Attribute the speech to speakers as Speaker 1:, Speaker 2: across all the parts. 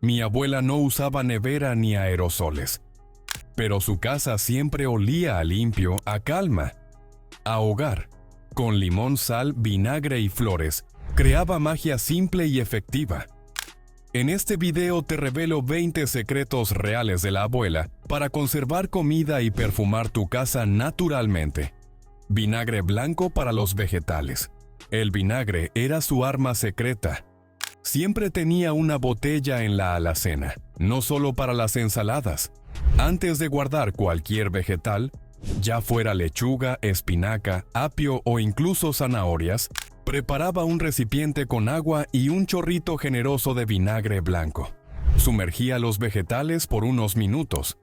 Speaker 1: Mi abuela no usaba nevera ni aerosoles, pero su casa siempre olía a limpio, a calma, a hogar. Con limón, sal, vinagre y flores, creaba magia simple y efectiva. En este video te revelo 20 secretos reales de la abuela para conservar comida y perfumar tu casa naturalmente. Vinagre blanco para los vegetales. El vinagre era su arma secreta. Siempre tenía una botella en la alacena, no solo para las ensaladas. Antes de guardar cualquier vegetal, ya fuera lechuga, espinaca, apio o incluso zanahorias, preparaba un recipiente con agua y un chorrito generoso de vinagre blanco. Sumergía los vegetales por unos minutos.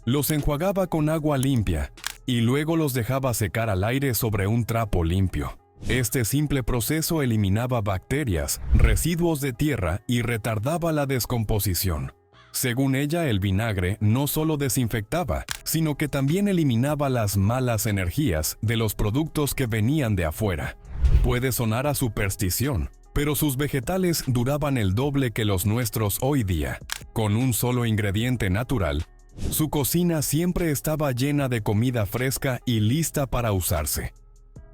Speaker 1: Los enjuagaba con agua limpia y luego los dejaba secar al aire sobre un trapo limpio. Este simple proceso eliminaba bacterias, residuos de tierra y retardaba la descomposición. Según ella, el vinagre no solo desinfectaba, sino que también eliminaba las malas energías de los productos que venían de afuera. Puede sonar a superstición, pero sus vegetales duraban el doble que los nuestros hoy día. Con un solo ingrediente natural, su cocina siempre estaba llena de comida fresca y lista para usarse.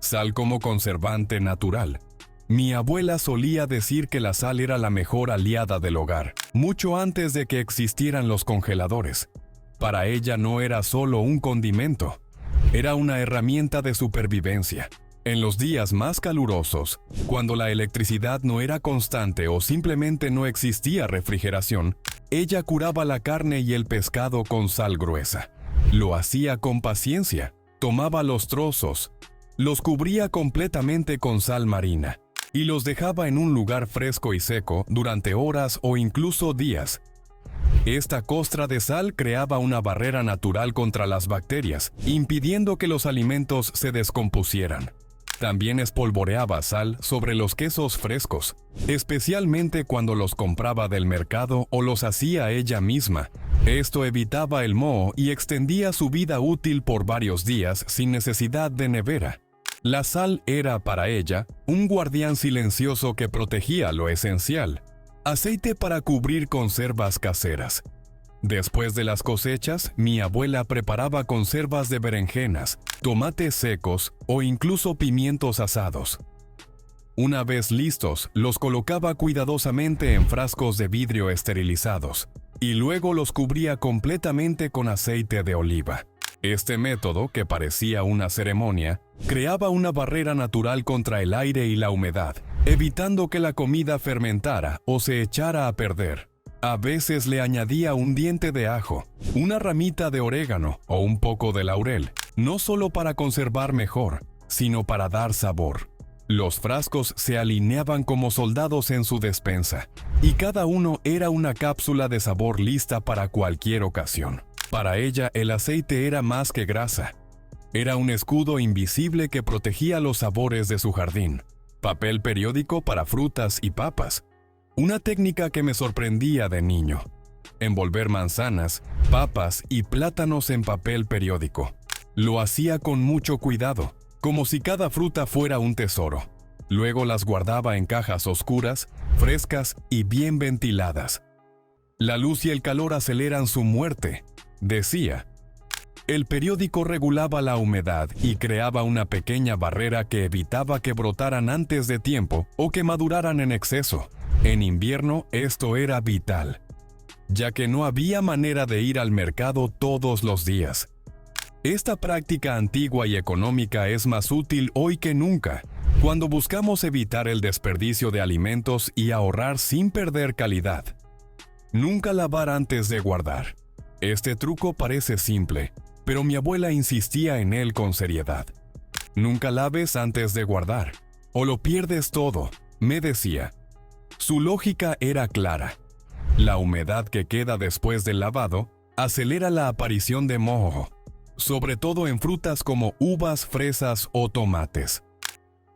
Speaker 1: Sal como conservante natural. Mi abuela solía decir que la sal era la mejor aliada del hogar, mucho antes de que existieran los congeladores. Para ella no era solo un condimento, era una herramienta de supervivencia. En los días más calurosos, cuando la electricidad no era constante o simplemente no existía refrigeración, ella curaba la carne y el pescado con sal gruesa. Lo hacía con paciencia, tomaba los trozos, los cubría completamente con sal marina y los dejaba en un lugar fresco y seco durante horas o incluso días. Esta costra de sal creaba una barrera natural contra las bacterias, impidiendo que los alimentos se descompusieran. También espolvoreaba sal sobre los quesos frescos, especialmente cuando los compraba del mercado o los hacía ella misma. Esto evitaba el moho y extendía su vida útil por varios días sin necesidad de nevera. La sal era para ella un guardián silencioso que protegía lo esencial. Aceite para cubrir conservas caseras. Después de las cosechas, mi abuela preparaba conservas de berenjenas, tomates secos o incluso pimientos asados. Una vez listos, los colocaba cuidadosamente en frascos de vidrio esterilizados y luego los cubría completamente con aceite de oliva. Este método, que parecía una ceremonia, creaba una barrera natural contra el aire y la humedad, evitando que la comida fermentara o se echara a perder. A veces le añadía un diente de ajo, una ramita de orégano o un poco de laurel, no solo para conservar mejor, sino para dar sabor. Los frascos se alineaban como soldados en su despensa, y cada uno era una cápsula de sabor lista para cualquier ocasión. Para ella, el aceite era más que grasa. Era un escudo invisible que protegía los sabores de su jardín. Papel periódico para frutas y papas. Una técnica que me sorprendía de niño. Envolver manzanas, papas y plátanos en papel periódico. Lo hacía con mucho cuidado, como si cada fruta fuera un tesoro. Luego las guardaba en cajas oscuras, frescas y bien ventiladas. La luz y el calor aceleran su muerte, decía. El periódico regulaba la humedad y creaba una pequeña barrera que evitaba que brotaran antes de tiempo o que maduraran en exceso. En invierno esto era vital, ya que no había manera de ir al mercado todos los días. Esta práctica antigua y económica es más útil hoy que nunca, cuando buscamos evitar el desperdicio de alimentos y ahorrar sin perder calidad. Nunca lavar antes de guardar. Este truco parece simple, pero mi abuela insistía en él con seriedad. Nunca laves antes de guardar, o lo pierdes todo, me decía. Su lógica era clara. La humedad que queda después del lavado acelera la aparición de moho, sobre todo en frutas como uvas, fresas o tomates.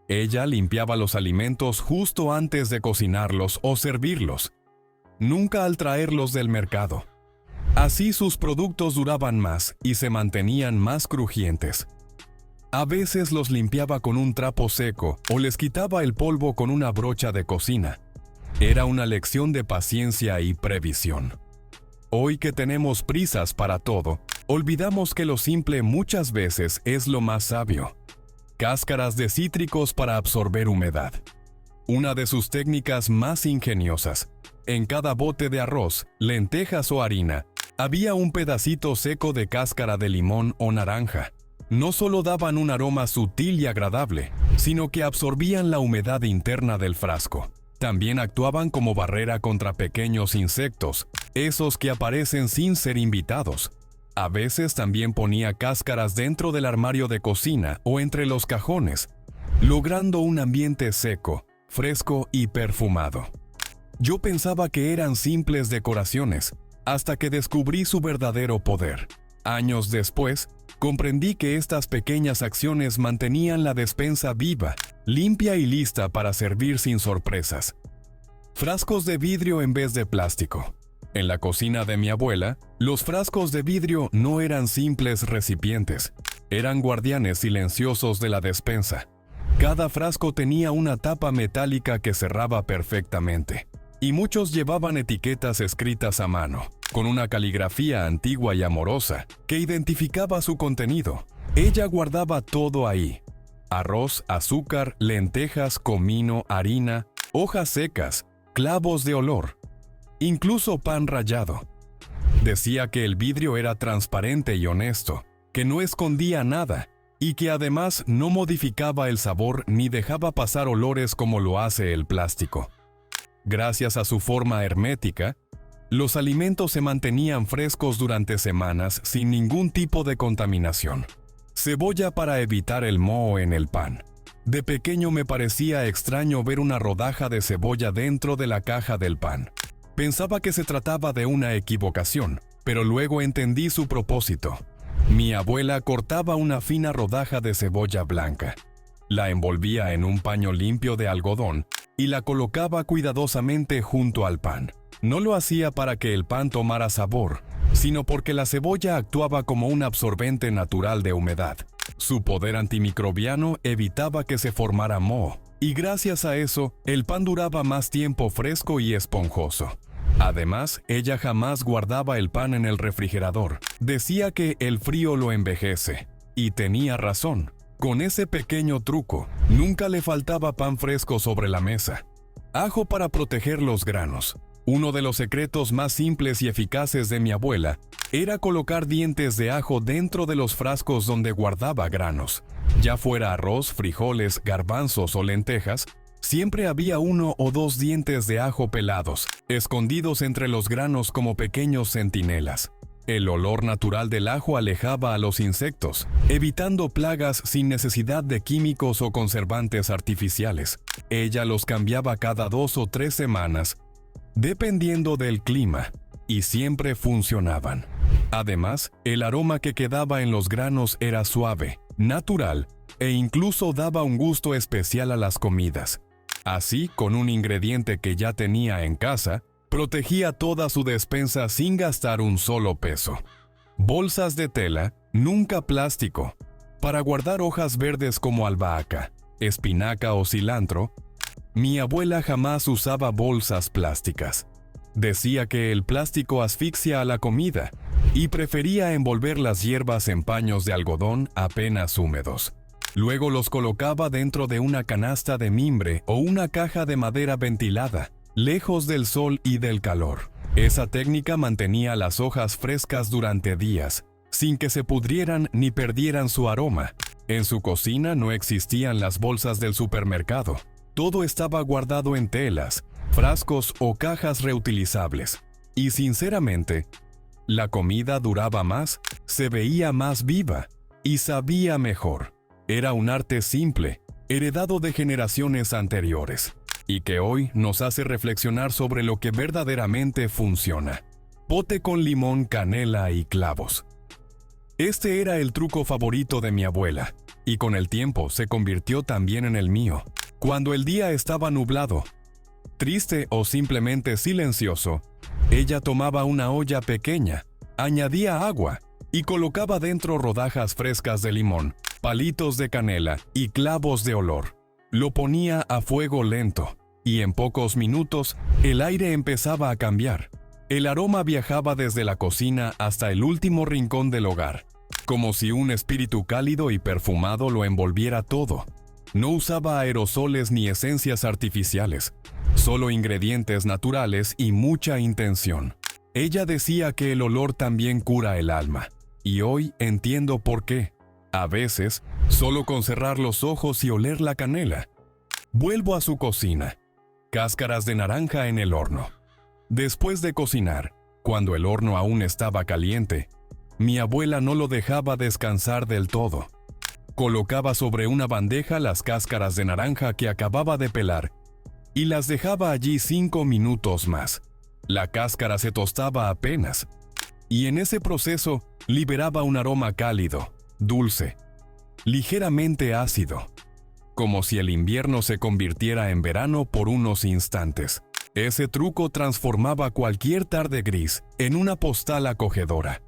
Speaker 1: Ella limpiaba los alimentos justo antes de cocinarlos o servirlos, nunca al traerlos del mercado. Así sus productos duraban más y se mantenían más crujientes. A veces los limpiaba con un trapo seco o les quitaba el polvo con una brocha de cocina. Era una lección de paciencia y previsión. Hoy que tenemos prisas para todo, olvidamos que lo simple muchas veces es lo más sabio. Cáscaras de cítricos para absorber humedad. Una de sus técnicas más ingeniosas. En cada bote de arroz, lentejas o harina, había un pedacito seco de cáscara de limón o naranja. No solo daban un aroma sutil y agradable, sino que absorbían la humedad interna del frasco. También actuaban como barrera contra pequeños insectos, esos que aparecen sin ser invitados. A veces también ponía cáscaras dentro del armario de cocina o entre los cajones, logrando un ambiente seco, fresco y perfumado. Yo pensaba que eran simples decoraciones, hasta que descubrí su verdadero poder. Años después, comprendí que estas pequeñas acciones mantenían la despensa viva, limpia y lista para servir sin sorpresas. Frascos de vidrio en vez de plástico. En la cocina de mi abuela, los frascos de vidrio no eran simples recipientes, eran guardianes silenciosos de la despensa. Cada frasco tenía una tapa metálica que cerraba perfectamente, y muchos llevaban etiquetas escritas a mano, con una caligrafía antigua y amorosa que identificaba su contenido. Ella guardaba todo ahí: arroz, azúcar, lentejas, comino, harina, hojas secas, clavos de olor, incluso pan rallado. Decía que el vidrio era transparente y honesto, que no escondía nada y que además no modificaba el sabor ni dejaba pasar olores como lo hace el plástico. Gracias a su forma hermética, los alimentos se mantenían frescos durante semanas sin ningún tipo de contaminación. Cebolla para evitar el moho en el pan. De pequeño me parecía extraño ver una rodaja de cebolla dentro de la caja del pan. Pensaba que se trataba de una equivocación, pero luego entendí su propósito. Mi abuela cortaba una fina rodaja de cebolla blanca, la envolvía en un paño limpio de algodón y la colocaba cuidadosamente junto al pan. No lo hacía para que el pan tomara sabor, sino porque la cebolla actuaba como un absorbente natural de humedad. Su poder antimicrobiano evitaba que se formara moho, y gracias a eso, el pan duraba más tiempo fresco y esponjoso. Además, ella jamás guardaba el pan en el refrigerador. Decía que el frío lo envejece. Y tenía razón. Con ese pequeño truco, nunca le faltaba pan fresco sobre la mesa. Ajo para proteger los granos. Uno de los secretos más simples y eficaces de mi abuela era colocar dientes de ajo dentro de los frascos donde guardaba granos. Ya fuera arroz, frijoles, garbanzos o lentejas, siempre había 1 o 2 dientes de ajo pelados, escondidos entre los granos como pequeños centinelas. El olor natural del ajo alejaba a los insectos, evitando plagas sin necesidad de químicos o conservantes artificiales. Ella los cambiaba cada 2 o 3 semanas, dependiendo del clima, y siempre funcionaban. Además, el aroma que quedaba en los granos era suave, natural, e incluso daba un gusto especial a las comidas. Así, con un ingrediente que ya tenía en casa, protegía toda su despensa sin gastar un solo peso. Bolsas de tela, nunca plástico, para guardar hojas verdes como albahaca, espinaca o cilantro. Mi abuela jamás usaba bolsas plásticas. Decía que el plástico asfixia a la comida y prefería envolver las hierbas en paños de algodón apenas húmedos. Luego los colocaba dentro de una canasta de mimbre o una caja de madera ventilada, lejos del sol y del calor. Esa técnica mantenía las hojas frescas durante días, sin que se pudrieran ni perdieran su aroma. En su cocina no existían las bolsas del supermercado. Todo estaba guardado en telas, frascos o cajas reutilizables. Y sinceramente, la comida duraba más, se veía más viva y sabía mejor. Era un arte simple, heredado de generaciones anteriores, y que hoy nos hace reflexionar sobre lo que verdaderamente funciona. Pote con limón, canela y clavos. Este era el truco favorito de mi abuela, y con el tiempo se convirtió también en el mío. Cuando el día estaba nublado, triste o simplemente silencioso, ella tomaba una olla pequeña, añadía agua y colocaba dentro rodajas frescas de limón, palitos de canela y clavos de olor. Lo ponía a fuego lento y en pocos minutos el aire empezaba a cambiar. El aroma viajaba desde la cocina hasta el último rincón del hogar, como si un espíritu cálido y perfumado lo envolviera todo. No usaba aerosoles ni esencias artificiales, solo ingredientes naturales y mucha intención. Ella decía que el olor también cura el alma, y hoy entiendo por qué. A veces, solo con cerrar los ojos y oler la canela. Vuelvo a su cocina. Cáscaras de naranja en el horno. Después de cocinar, cuando el horno aún estaba caliente, mi abuela no lo dejaba descansar del todo. Colocaba sobre una bandeja las cáscaras de naranja que acababa de pelar y las dejaba allí 5 minutos más. La cáscara se tostaba apenas, y en ese proceso liberaba un aroma cálido, dulce, ligeramente ácido, como si el invierno se convirtiera en verano por unos instantes. Ese truco transformaba cualquier tarde gris en una postal acogedora.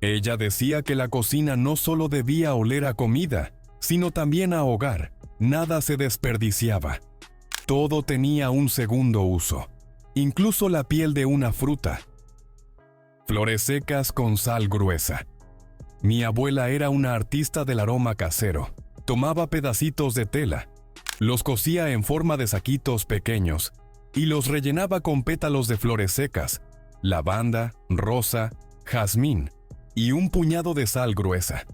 Speaker 1: Ella decía que la cocina no solo debía oler a comida, sino también a hogar. Nada se desperdiciaba. Todo tenía un segundo uso, incluso la piel de una fruta. Flores secas con sal gruesa. Mi abuela era una artista del aroma casero. Tomaba pedacitos de tela, los cosía en forma de saquitos pequeños y los rellenaba con pétalos de flores secas, lavanda, rosa, jazmín y un puñado de sal gruesa.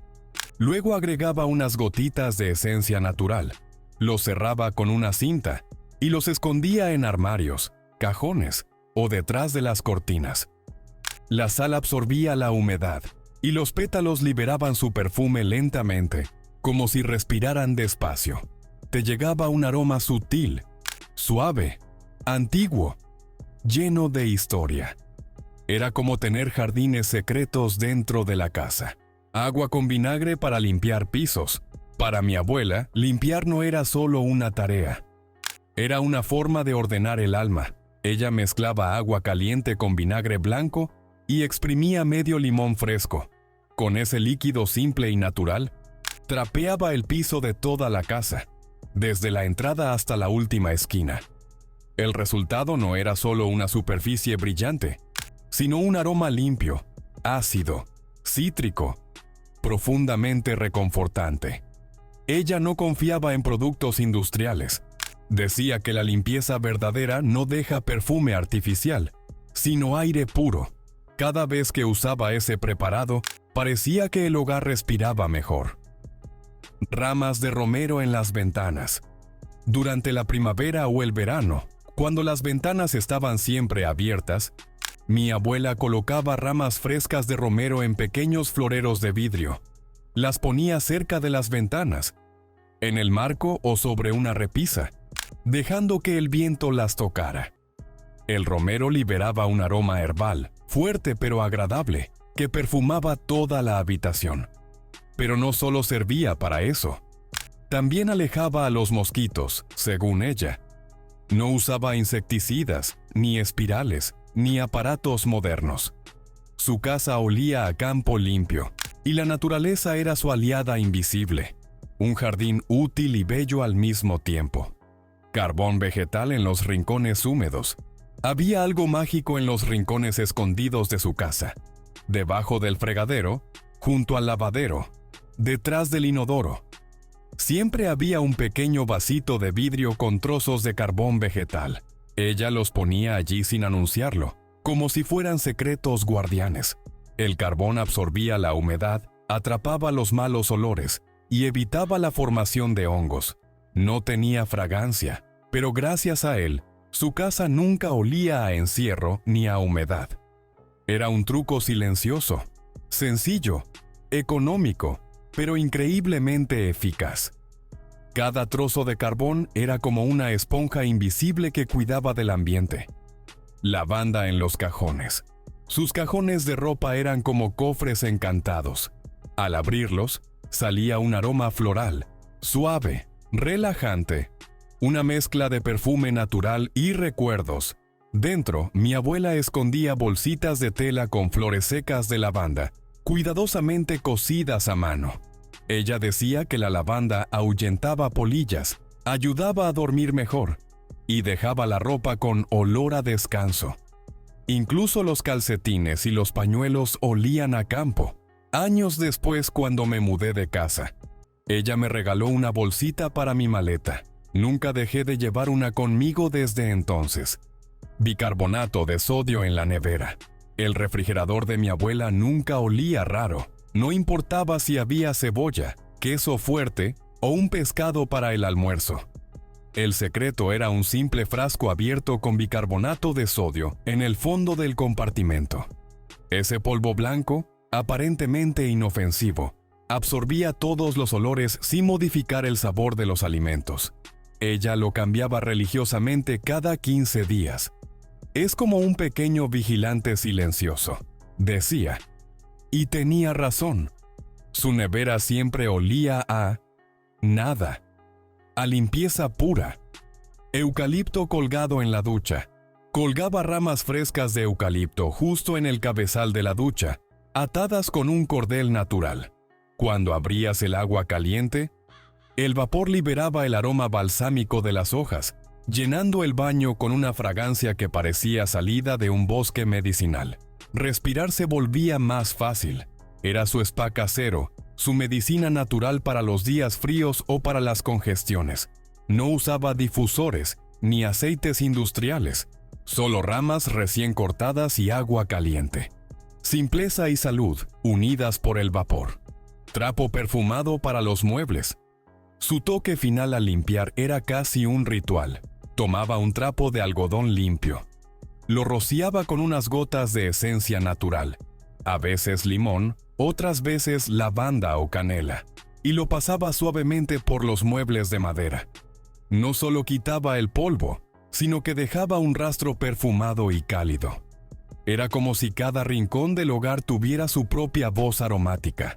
Speaker 1: Luego agregaba unas gotitas de esencia natural, los cerraba con una cinta y los escondía en armarios, cajones o detrás de las cortinas. La sal absorbía la humedad y los pétalos liberaban su perfume lentamente, como si respiraran despacio. Te llegaba un aroma sutil, suave, antiguo, lleno de historia. Era como tener jardines secretos dentro de la casa. Agua con vinagre para limpiar pisos. Para mi abuela, limpiar no era solo una tarea. Era una forma de ordenar el alma. Ella mezclaba agua caliente con vinagre blanco y exprimía medio limón fresco. Con ese líquido simple y natural, trapeaba el piso de toda la casa, desde la entrada hasta la última esquina. El resultado no era solo una superficie brillante, sino un aroma limpio, ácido, cítrico, profundamente reconfortante. Ella no confiaba en productos industriales. Decía que la limpieza verdadera no deja perfume artificial, sino aire puro. Cada vez que usaba ese preparado, parecía que el hogar respiraba mejor. Ramas de romero en las ventanas. Durante la primavera o el verano, cuando las ventanas estaban siempre abiertas, mi abuela colocaba ramas frescas de romero en pequeños floreros de vidrio. Las ponía cerca de las ventanas, en el marco o sobre una repisa, dejando que el viento las tocara. El romero liberaba un aroma herbal, fuerte pero agradable, que perfumaba toda la habitación. Pero no solo servía para eso. También alejaba a los mosquitos, según ella. No usaba insecticidas, ni espirales, ni aparatos modernos. Su casa olía a campo limpio, y la naturaleza era su aliada invisible. Un jardín útil y bello al mismo tiempo. Carbón vegetal en los rincones húmedos. Había algo mágico en los rincones escondidos de su casa. Debajo del fregadero, junto al lavadero, detrás del inodoro. Siempre había un pequeño vasito de vidrio con trozos de carbón vegetal. Ella los ponía allí sin anunciarlo, como si fueran secretos guardianes. El carbón absorbía la humedad, atrapaba los malos olores y evitaba la formación de hongos. No tenía fragancia, pero gracias a él, su casa nunca olía a encierro ni a humedad. Era un truco silencioso, sencillo, económico, pero increíblemente eficaz. Cada trozo de carbón era como una esponja invisible que cuidaba del ambiente. Lavanda en los cajones. Sus cajones de ropa eran como cofres encantados. Al abrirlos, salía un aroma floral, suave, relajante, una mezcla de perfume natural y recuerdos. Dentro, mi abuela escondía bolsitas de tela con flores secas de lavanda, cuidadosamente cosidas a mano. Ella decía que la lavanda ahuyentaba polillas, ayudaba a dormir mejor y dejaba la ropa con olor a descanso. Incluso los calcetines y los pañuelos olían a campo. Años después, cuando me mudé de casa, ella me regaló una bolsita para mi maleta. Nunca dejé de llevar una conmigo desde entonces. Bicarbonato de sodio en la nevera. El refrigerador de mi abuela nunca olía raro. No importaba si había cebolla, queso fuerte o un pescado para el almuerzo. El secreto era un simple frasco abierto con bicarbonato de sodio en el fondo del compartimento. Ese polvo blanco, aparentemente inofensivo, absorbía todos los olores sin modificar el sabor de los alimentos. Ella lo cambiaba religiosamente cada 15 días. Es como un pequeño vigilante silencioso, decía. Y tenía razón. Su nevera siempre olía a nada, a limpieza pura. Eucalipto colgado en la ducha. Colgaba ramas frescas de eucalipto justo en el cabezal de la ducha, atadas con un cordel natural. Cuando abrías el agua caliente, el vapor liberaba el aroma balsámico de las hojas, llenando el baño con una fragancia que parecía salida de un bosque medicinal. Respirar se volvía más fácil. Era su spa casero, su medicina natural para los días fríos o para las congestiones. No usaba difusores ni aceites industriales, solo ramas recién cortadas y agua caliente. Simpleza y salud, unidas por el vapor. Trapo perfumado para los muebles. Su toque final al limpiar era casi un ritual. Tomaba un trapo de algodón limpio. Lo rociaba con unas gotas de esencia natural, a veces limón, otras veces lavanda o canela, y lo pasaba suavemente por los muebles de madera. No solo quitaba el polvo, sino que dejaba un rastro perfumado y cálido. Era como si cada rincón del hogar tuviera su propia voz aromática.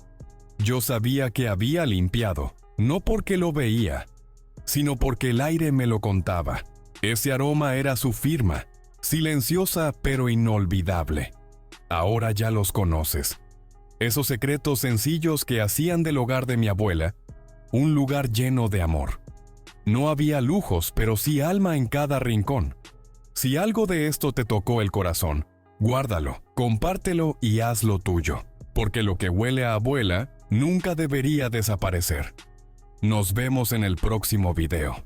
Speaker 1: Yo sabía que había limpiado, no porque lo veía, sino porque el aire me lo contaba. Ese aroma era su firma, silenciosa pero inolvidable. Ahora ya los conoces. Esos secretos sencillos que hacían del hogar de mi abuela un lugar lleno de amor. No había lujos, pero sí alma en cada rincón. Si algo de esto te tocó el corazón, guárdalo, compártelo y hazlo tuyo, porque lo que huele a abuela nunca debería desaparecer. Nos vemos en el próximo video.